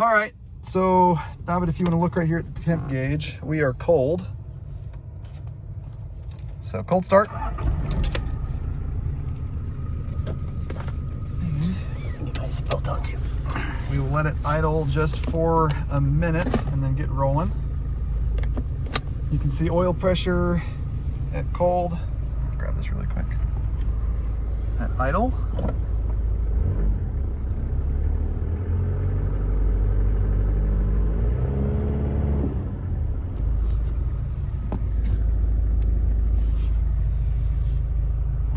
All right, so David, if you want to look right here at the temp gauge, we are cold. So cold start. Get my seatbelt on too. We will let it idle just for a minute and then get rolling. You can see oil pressure at cold. Grab this really quick. At idle.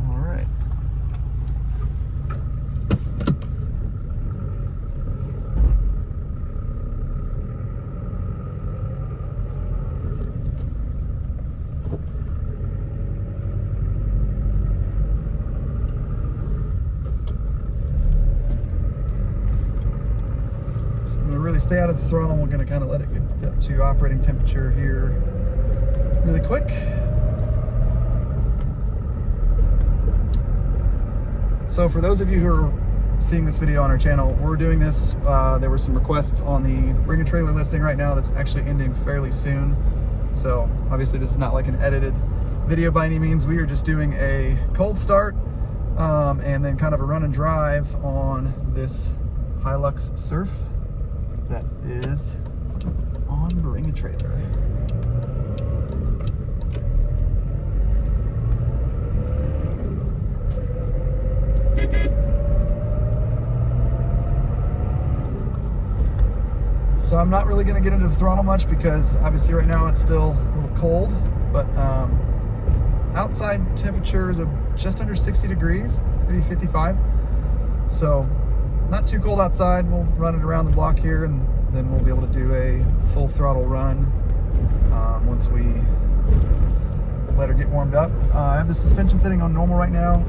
All right. Really stay out of the throttle. We're going to kind of let it get up to operating temperature here really quick. So for those of you who are seeing this video on our channel, we're doing this. There were some requests on the Bring a Trailer listing right now that's actually ending fairly soon. So obviously this is not like an edited video by any means. We are just doing a cold start and then kind of a run and drive on this HILUX Surf that is on Bring a Trailer. So I'm not really going to get into the throttle much because obviously right now it's still a little cold, but outside temperature is just under 60 degrees, maybe 55. So not too cold outside. We'll run it around the block here and then we'll be able to do a full throttle run once we let her get warmed up. I have the suspension setting on normal right now,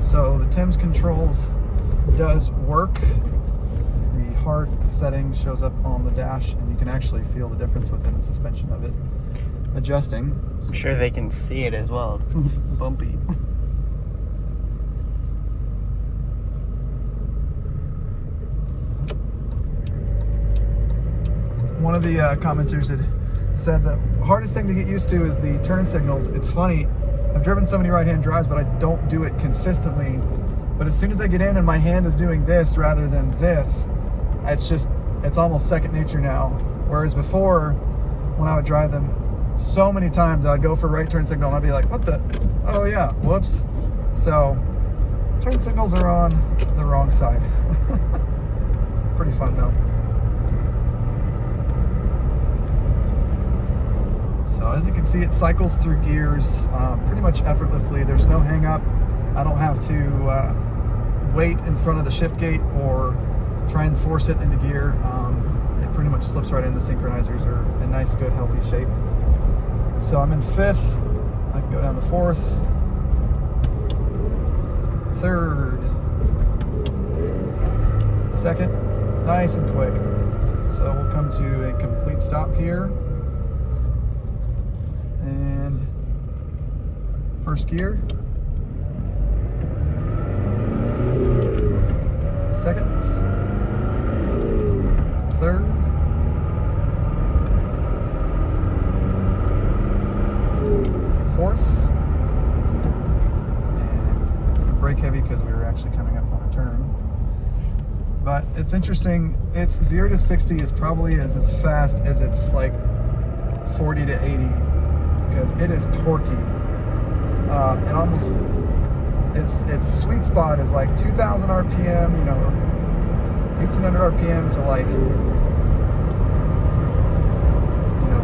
so the Thames controls does work. The hard setting shows up on the dash and you can actually feel the difference within the suspension of it adjusting. I'm sure they can see it as well. It's bumpy. One of the commenters had said the hardest thing to get used to is the turn signals. It's funny, I've driven so many right-hand drives, but I don't do it consistently. But as soon as I get in and my hand is doing this rather than this, it's almost second nature now. Whereas before, when I would drive them so many times, I'd go for right turn signal and I'd be like, what the? Oh yeah, whoops. So, turn signals are on the wrong side. Pretty fun though. So as you can see, it cycles through gears pretty much effortlessly. There's no hang up. I don't have to wait in front of the shift gate or try and force it into gear. It pretty much slips right in. The synchronizers are in nice, good, healthy shape. So I'm in fifth. I can go down to fourth, third, second, nice and quick. So we'll come to a complete stop here. And first gear, second, third, fourth, and brake heavy because we were actually coming up on a turn. But it's interesting, it's 0 to 60 is probably as fast as it's like 40 to 80. Because it is torquey. It almost, its sweet spot is like 2,000 RPM, you know, 1,800 RPM to like, you know,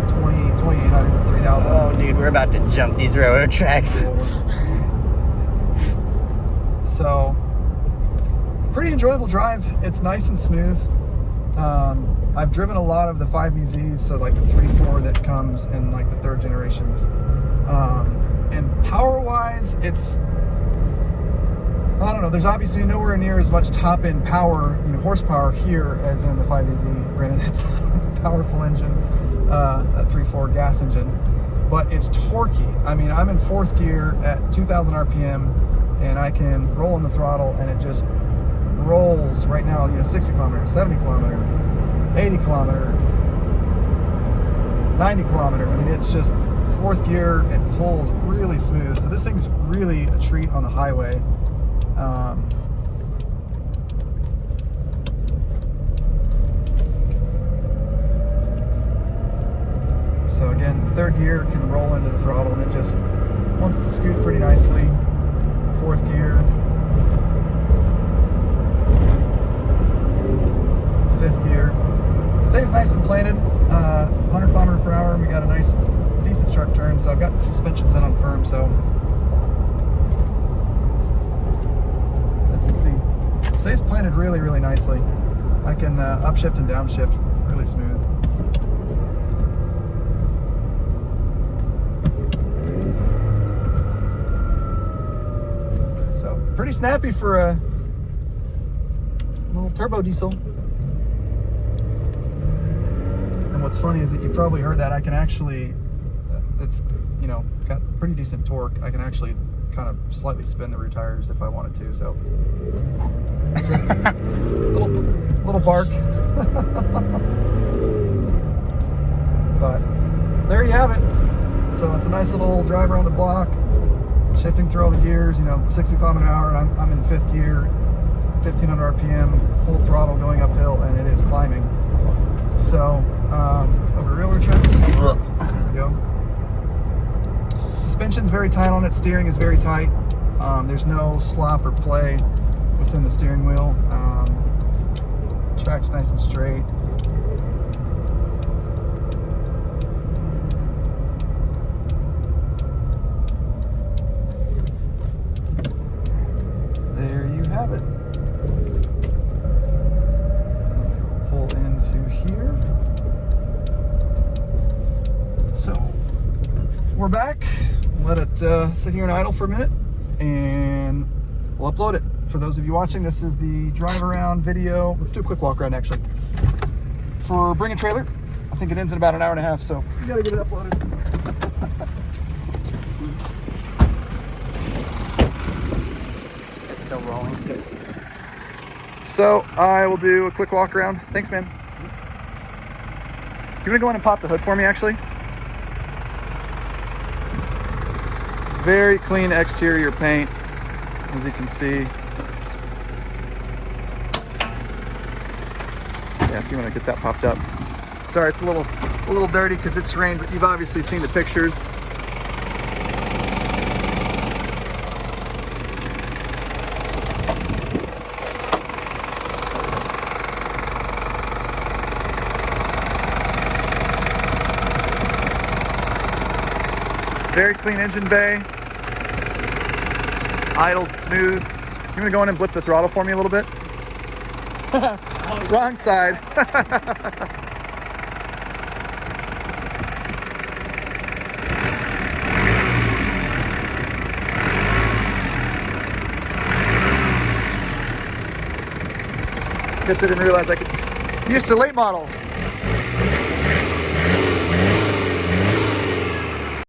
2,800, 3,000. Oh, dude, we're about to jump these railroad tracks. So, pretty enjoyable drive. It's nice and smooth. I've driven a lot of the 5VZs, so like the 3.4 that comes in like the third generations. And power-wise, it's, I don't know, there's obviously nowhere near as much top-end power, you know, horsepower here as in the 5VZ. Granted, it's a powerful engine, a 3.4 gas engine, but it's torquey. I mean, I'm in fourth gear at 2,000 RPM, and I can roll on the throttle, and it just rolls right now, you know, 60 kilometers, 70 kilometers. 80 kilometer, 90 kilometer. I mean, it's just fourth gear. It pulls really smooth. So this thing's really a treat on the highway. So again, third gear can roll into the throttle, and it just wants to scoot pretty nicely. Fourth gear, fifth gear. Stays nice and planted, 100 kilometers per hour. We got a nice, decent sharp turn, so I've got the suspension set on firm. So as you can see, stays planted really, really nicely. I can upshift and downshift really smooth. So pretty snappy for a little turbo diesel. What's funny is that you probably heard that I can actually, it's, you know, got pretty decent torque. I can actually kind of slightly spin the rear tires if I wanted to. So just a little bark. But there you have it. So it's a nice little drive around the block, shifting through all the gears, you know, 60 kilometers an hour, and I'm in fifth gear, 1500 RPM, full throttle going uphill, and it is climbing. So, over railroad tracks, there we go. Suspension's very tight on it, steering is very tight. There's no slop or play within the steering wheel. Track's nice and straight. There you have it. Pull into here. So we're back. Let it sit here and idle for a minute, and we'll upload it. For those of you watching, this is the drive around video. Let's do a quick walk around actually. For Bring a Trailer, I think it ends in about an hour and a half, so we gotta get it uploaded. It's still rolling. Okay. So I will do a quick walk around. Thanks, man. You wanna go in and pop the hood for me actually? Very clean exterior paint, as you can see. Yeah, if you want to get that popped up. Sorry, it's a little dirty because it's rained, but you've obviously seen the pictures. Very clean engine bay. Idles smooth. You want to go in and blip the throttle for me a little bit? Wrong side. Guess I didn't realize I could. Used to late model.